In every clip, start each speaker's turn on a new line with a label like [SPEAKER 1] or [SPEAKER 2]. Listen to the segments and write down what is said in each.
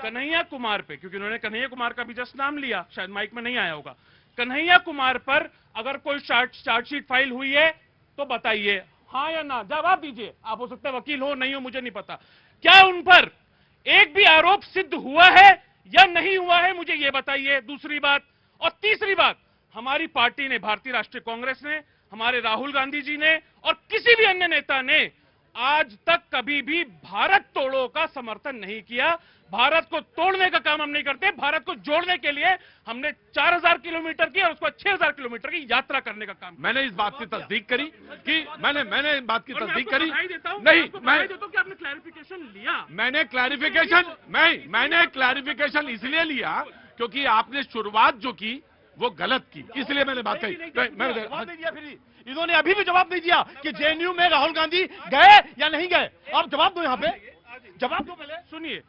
[SPEAKER 1] कन्हैया कुमार पे, क्योंकि उन्होंने कन्हैया कुमार का भी जस्ट नाम लिया, शायद माइक में नहीं आया होगा, कन्हैया कुमार पर अगर कोई चार्जशीट फाइल हुई है तो बताइए, हाँ या ना, जवाब दीजिए। आप हो सकता है वकील हो, नहीं हो, मुझे नहीं पता। क्या उन पर एक भी आरोप सिद्ध हुआ है या नहीं हुआ है, मुझे यह बताइए। दूसरी बात, और तीसरी बात, हमारी पार्टी ने, भारतीय राष्ट्रीय कांग्रेस ने, हमारे राहुल गांधी जी ने और किसी भी अन्य नेता ने आज तक कभी भी भारत तोड़ो का समर्थन नहीं किया। भारत को तोड़ने का काम हम नहीं करते, भारत को जोड़ने के लिए हमने 4000 किलोमीटर की और उसको 6000 किलोमीटर की यात्रा करने का काम।
[SPEAKER 2] मैंने इस बात की तस्दीक करी कि मैंने इस बात की तस्दीक करी।
[SPEAKER 1] नहीं, मैं देता हूं कि आपने क्लैरिफिकेशन लिया।
[SPEAKER 2] मैंने क्लैरिफिकेशन इसलिए लिया क्योंकि आपने शुरुआत जो की वो गलत की, इसलिए मैंने बात कही।
[SPEAKER 3] मैंने इन्होंने अभी भी जवाब नहीं दिया कि जेएनयू में राहुल गांधी गए या नहीं गए। आप जवाब दो, यहाँ पे जवाब दो। पहले
[SPEAKER 1] सुनिए,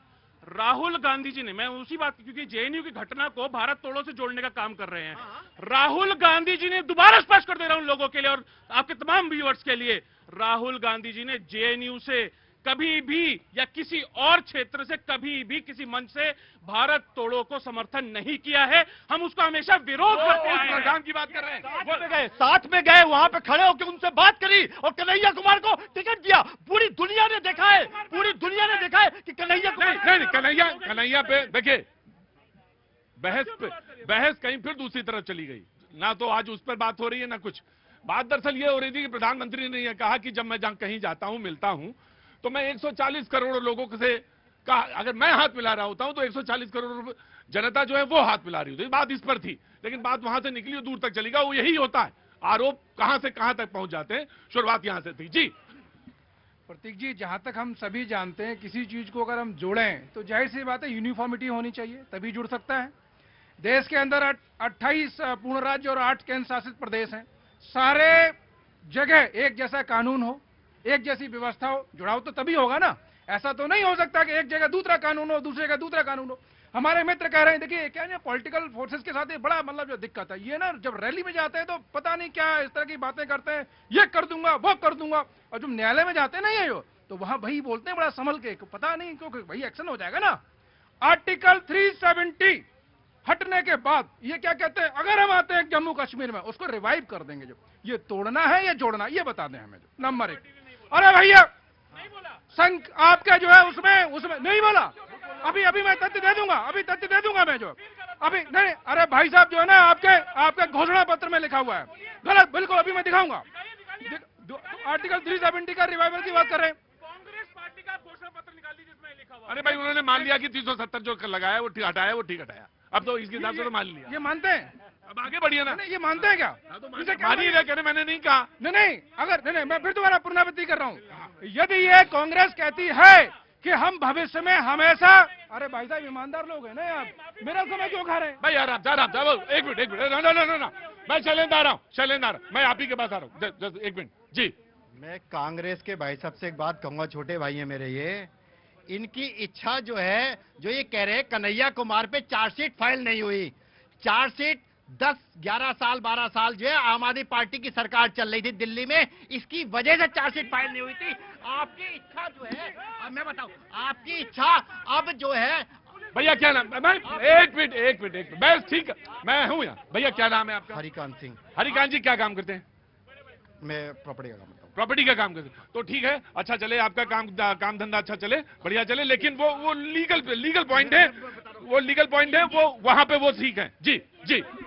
[SPEAKER 1] राहुल गांधी जी ने, मैं उसी बात, क्योंकि जेएनयू की घटना को भारत तोड़ो से जोड़ने का काम कर रहे हैं, राहुल गांधी जी ने, दोबारा स्पष्ट कर दे रहा हूं लोगों के लिए और आपके तमाम व्यूअर्स के लिए, राहुल गांधी जी ने जेएनयू से कभी भी या किसी और क्षेत्र से कभी भी किसी मंच से भारत तोड़ो को समर्थन नहीं किया है। हम उसका हमेशा विरोध करते हैं।
[SPEAKER 2] प्रोग्राम की बात कर रहे हैं,
[SPEAKER 3] साथ में गए, वहां पे खड़े होकर उनसे बात करी और कन्हैया कुमार को टिकट दिया। पूरी दुनिया ने देखा है, पूरी दुनिया ने देखा है कि कन्हैया कुमार
[SPEAKER 2] नहीं, कन्हैया पे देखिए, बहस कहीं फिर दूसरी तरफ चली गई ना। तो आज उस पर बात हो रही है ना कुछ। बात दरअसल ये हो रही थी कि प्रधानमंत्री ने यह कहा कि जब मैं कहीं जाता हूं, मिलता हूं, तो मैं 140 करोड़ लोगों से कहा, अगर मैं हाथ मिला रहा होता हूं तो 140 करोड़ जनता जो है वो हाथ मिला रही होती। बात इस पर थी, लेकिन बात वहां से निकली और दूर तक चली गई। वो यही होता है, आरोप कहां से कहां तक पहुंच जाते हैं। शुरुआत यहां से थी। जी
[SPEAKER 4] प्रतीक जी, जहां तक हम सभी जानते हैं, किसी चीज को अगर हम जोड़ें तो जाहिर सी बात है यूनिफॉर्मिटी होनी चाहिए, तभी जुड़ सकता है। देश के अंदर 28 पूर्ण राज्य और 8 केंद्र शासित प्रदेश हैं। सारे जगह एक जैसा कानून हो, एक जैसी व्यवस्था हो, जुड़ाव तो तभी होगा ना। ऐसा तो नहीं हो सकता कि एक जगह दूसरा कानून हो, दूसरे जगह दूसरा कानून हो। हमारे मित्र कह रहे हैं, देखिए क्या है, पॉलिटिकल फोर्सेस के साथ ये बड़ा मतलब जो दिक्कत है, ये ना जब रैली में जाते हैं तो पता नहीं क्या इस तरह की बातें करते हैं, ये कर दूंगा, वो कर दूंगा, और जब न्यायालय में जाते हैं ना ये तो वहां भाई बोलते हैं बड़ा संभल के, पता नहीं क्योंकि भाई एक्शन हो जाएगा ना। आर्टिकल 370 हटने के बाद ये क्या कहते हैं, अगर हम आते हैं जम्मू कश्मीर में, उसको रिवाइव कर देंगे। जो ये तोड़ना है या जोड़ना, ये बता दें हमें। जो नंबर 1, अरे भैया संघ आपका जो है उसमें नहीं बोला। अभी मैं तथ्य दे दूंगा, अभी तथ्य दे दूंगा मैं। जो अभी नहीं, अरे भाई साहब जो है ना, आपके घोषणा पत्र में लिखा हुआ है गलत, बिल्कुल। अभी मैं दिखाऊंगा। आर्टिकल 370 का रिवाइवल की बात कर रहे हैं।
[SPEAKER 1] कांग्रेस पार्टी का घोषणा पत्र निकाल लीजिए जिसमें लिखा हुआ।
[SPEAKER 2] अरे भाई, उन्होंने मान लिया कि 370 जो लगाया वो ठीक हटाया, वो ठीक हटाया। अब तो इसके हिसाब से तो मान लिया।
[SPEAKER 4] ये मानते हैं?
[SPEAKER 2] अब आगे बढ़िए ना।
[SPEAKER 4] नहीं, ये मानते हैं क्या?
[SPEAKER 2] मानी रहे, कहने मैंने नहीं कहा।
[SPEAKER 4] नहीं, अगर नहीं, मैं फिर दोबारा पुनरावृत्ति कर रहा हूं। यदि ये कांग्रेस कहती है कि हम भविष्य में हमेशा, अरे भाई साहब ईमानदार लोग हैं ना यार, मेरा समय क्यों खा रहे हैं?
[SPEAKER 2] भाई यार, एक मिनट, ना, मैं शैलेंद्र आ रहा हूँ, मैं आप ही के पास आ रहा हूँ। एक मिनट जी।
[SPEAKER 5] मैं कांग्रेस के भाई साहब से एक बात कहूंगा, छोटे भाई है मेरे, ये इनकी इच्छा जो है, जो ये कह रहे हैं कन्हैया कुमार पे चार्जशीट फाइल नहीं हुई। चार्जशीट 10, 11 साल, 12 साल जो है आम आदमी पार्टी की सरकार चल रही थी दिल्ली में, इसकी वजह से चार्जशीट फाइल नहीं हुई थी। आपकी इच्छा जो है, अब मैं बताऊं, आपकी इच्छा अब जो है।
[SPEAKER 2] भैया क्या नाम? मैं एक मिनट, मैं ठीक, मैं हूँ यहाँ। भैया क्या नाम है आपका?
[SPEAKER 5] हरिकांत सिंह।
[SPEAKER 2] हरिकांत जी क्या काम करते हैं?
[SPEAKER 5] मैं प्रॉपर्टी का काम करता हूँ।
[SPEAKER 2] प्रॉपर्टी का काम करते हैं, तो ठीक है, अच्छा चले, आपका काम धंधा अच्छा चले, बढ़िया चले, लेकिन वो लीगल पॉइंट है, वो वहां पे वो ठीक है। जी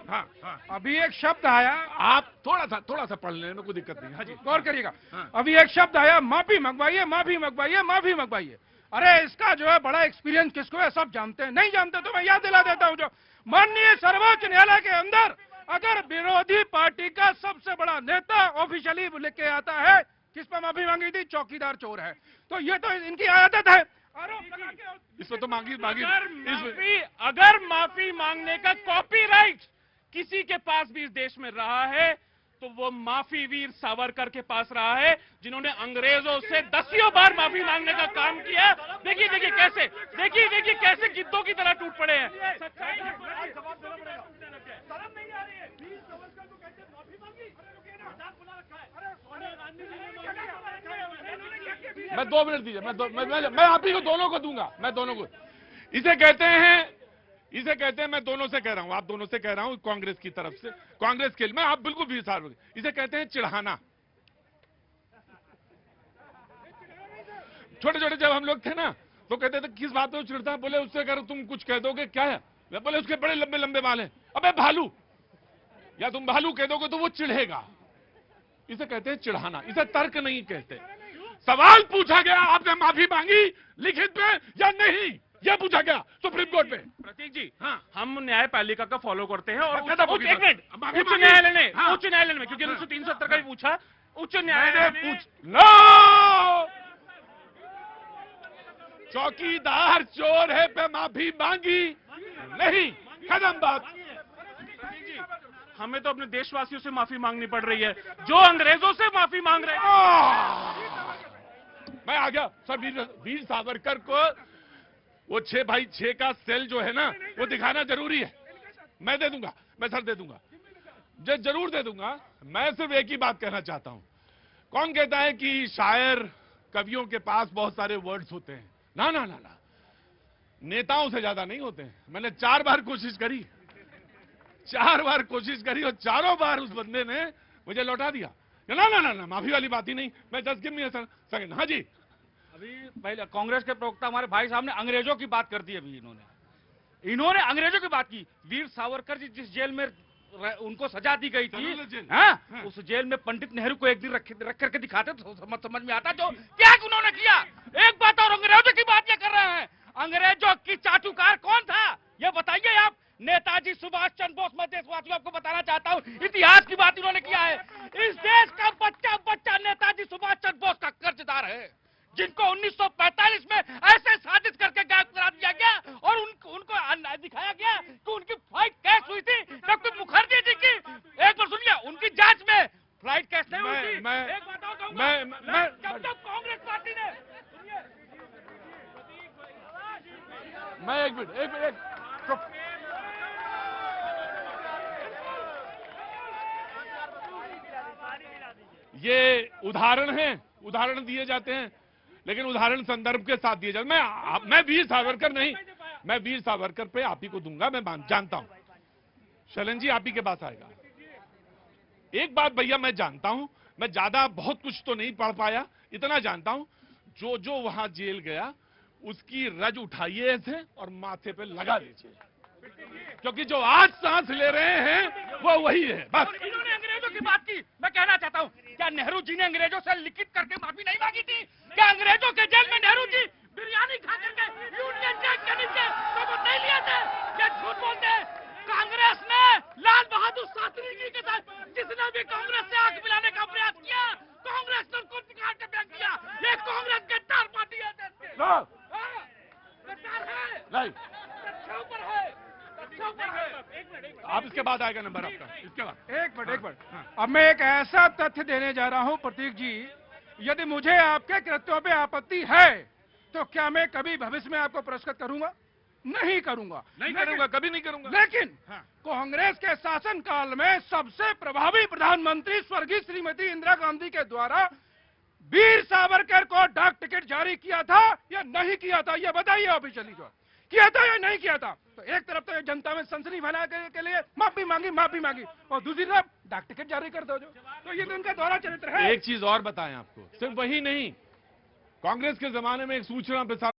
[SPEAKER 2] हाँ।
[SPEAKER 4] अभी एक शब्द आया,
[SPEAKER 2] आप थोड़ा सा पढ़ लेने में कोई दिक्कत नहीं है। हाँ जी,
[SPEAKER 4] गौर करिएगा।
[SPEAKER 2] हाँ।
[SPEAKER 4] अभी एक शब्द आया, माफी मंगवाइए। अरे इसका जो है बड़ा एक्सपीरियंस किसको है, सब जानते हैं। नहीं जानते तो मैं याद दिला देता हूं। जो माननीय सर्वोच्च न्यायालय के अंदर अगर विरोधी पार्टी का सबसे बड़ा नेता ऑफिशियली लिख के आता है किस पर माफी मांगी थी, चौकीदार चोर है, तो ये तो इनकी आदत है।
[SPEAKER 2] इसमें तो मांगी
[SPEAKER 1] अगर माफी मांगने का कॉपीराइट किसी के पास भी इस देश में रहा है तो वो माफी वीर सावरकर के पास रहा है, जिन्होंने अंग्रेजों से दसियों बार माफी मांगने का काम किया। देखिए कैसे गिद्धों की तरह टूट पड़े हैं।
[SPEAKER 2] मैं 2 मिनट दीजिए, मैं आप ही को दोनों को दूंगा, मैं दोनों को। इसे कहते हैं, मैं दोनों से कह रहा हूं, आप दोनों से कह रहा हूं, कांग्रेस की तरफ से, कांग्रेस के लिए मैं आप बिल्कुल वीर सावरकर, इसे कहते हैं चिढ़ाना। छोटे छोटे जब हम लोग थे ना तो कहते थे किस बात में चिढ़ता है, बोले उससे अगर तुम कुछ कह दोगे क्या है, मैं बोले उसके बड़े लंबे लंबे बाल हैं, अबे भालू, या तुम भालू कह दोगे तो वो चिढ़ेगा। इसे कहते हैं चिढ़ाना, इसे तर्क नहीं कहते। सवाल पूछा गया, आपने माफी मांगी लिखित में या नहीं, यह पूछा गया सुप्रीम कोर्ट में।
[SPEAKER 1] प्रतीक जी, हाँ, हम न्यायपालिका का फॉलो करते हैं और
[SPEAKER 2] एक मिनट,
[SPEAKER 1] उच्च न्यायालय में क्योंकि 370 का भी पूछा, उच्च न्यायालय ने
[SPEAKER 2] नो, चौकीदार चोर है पे माफी मांगी नहीं, खत्म बात।
[SPEAKER 1] हमें तो अपने देशवासियों से माफी मांगनी पड़ रही है जो अंग्रेजों से माफी मांग रहे हैं।
[SPEAKER 2] मैं आ गया सर, वीर सावरकर को वो 6x6 का सेल जो है ना वो दिखाना जरूरी है। मैं दे दूंगा, मैं सर दे दूंगा, जरूर दे दूंगा। मैं सिर्फ एक ही बात कहना चाहता हूं, कौन कहता है कि शायर कवियों के पास बहुत सारे वर्ड्स होते हैं? ना ना ना ना, नेताओं से ज्यादा नहीं होते हैं। मैंने 4 बार कोशिश करी, 4 बार कोशिश करी और चारों बार उस बंदे ने मुझे लौटा दिया। ना ना ना ना, माफी वाली बात ही नहीं। मैं just give me a second. हाँ जी,
[SPEAKER 3] अभी पहले कांग्रेस के प्रवक्ता हमारे भाई साहब ने अंग्रेजों की बात कर दी। अभी इन्होंने अंग्रेजों की बात की। वीर सावरकर जी जिस जेल में उनको सजा दी गई थी, हाँ, उस जेल में पंडित नेहरू को एक दिन रख करके दिखाते तो समझ में आता जो क्या उन्होंने किया। एक बात और, अंग्रेजों की बात क्या कर रहे हैं? अंग्रेजों की चाटुकार कौन था ये बताइए आप। नेताजी सुभाष चंद्र बोस। मैं देशवासियों आपको बताना चाहता हूँ, इतिहास की बात इन्होंने किया है। इस देश का बच्चा बच्चा नेताजी सुभाष चंद्र बोस का कर्जदार है, जिनको 1945 में ऐसे साजिश करके गायब करा दिया गया और उनको दिखाया गया कि उनकी फ्लाइट कैश हुई थी डॉक्टर मुखर्जी जी की। एक बार सुनिए, उनकी जांच में फ्लाइट कैश नहीं हुई थी। एक बात और कहूंगा, जब कांग्रेस पार्टी ने,
[SPEAKER 2] मैं एक मिनट ये उदाहरण दिए जाते हैं, लेकिन उदाहरण संदर्भ के साथ दिए जाते। मैं वीर सावरकर नहीं, मैं वीर सावरकर पे आप ही को दूंगा। मैं जानता हूं शैलन जी आप ही के पास आएगा। एक बात भैया मैं जानता हूं, मैं ज्यादा बहुत कुछ तो नहीं पढ़ पाया, इतना जानता हूं जो वहां जेल गया उसकी रज उठाइए ऐसे और माथे पे लगा दीजिए, क्योंकि जो आज सांस ले रहे हैं वो वही है। बस
[SPEAKER 3] इन्होंने अंग्रेजों की बात की। मैं कहना चाहता हूँ, क्या नेहरू जी ने अंग्रेजों से लिखित करके माफी नहीं मांगी थी? क्या अंग्रेजों के जेल में नेहरू जी बिरयानी खा करके यूनियन जैक के नीचे शपथ नहीं लिए थे? ये झूठ बोलते हैं। कांग्रेस ने लाल बहादुर शास्त्री जी के साथ जिसने भी कांग्रेस से आंख मिलाने का प्रयास किया, कांग्रेस ने उनको निकाल के फेंक दिया। ये कांग्रेस गद्दार पार्टी है, गद्दार है,
[SPEAKER 2] नहीं
[SPEAKER 3] ऊपर है।
[SPEAKER 2] आप इसके बाद आएगा नंबर आपका, इसके बाद।
[SPEAKER 4] एक मिनट। अब मैं एक ऐसा तथ्य देने जा रहा हूं प्रतीक जी, यदि मुझे आपके कृत्यों पे आपत्ति है तो क्या मैं कभी भविष्य में आपको पुरस्कृत करूंगा? नहीं करूंगा,
[SPEAKER 2] कभी नहीं करूंगा।
[SPEAKER 4] लेकिन कांग्रेस के शासन काल में सबसे प्रभावी प्रधानमंत्री स्वर्गीय श्रीमती इंदिरा गांधी के द्वारा वीर सावरकर को डाक टिकट जारी किया था या नहीं किया था, ये बताइए ऑफिशियली। जो किया था या नहीं किया था? तो एक तरफ तो जनता में सनसनी फैलाने के लिए माफी मांगी और दूसरी तरफ डाक टिकट जारी कर दो। तो ये तो उनका दोहरा चरित्र है।
[SPEAKER 2] एक चीज और बताएं आपको, सिर्फ वही नहीं, कांग्रेस के जमाने में एक सूचना प्रसारण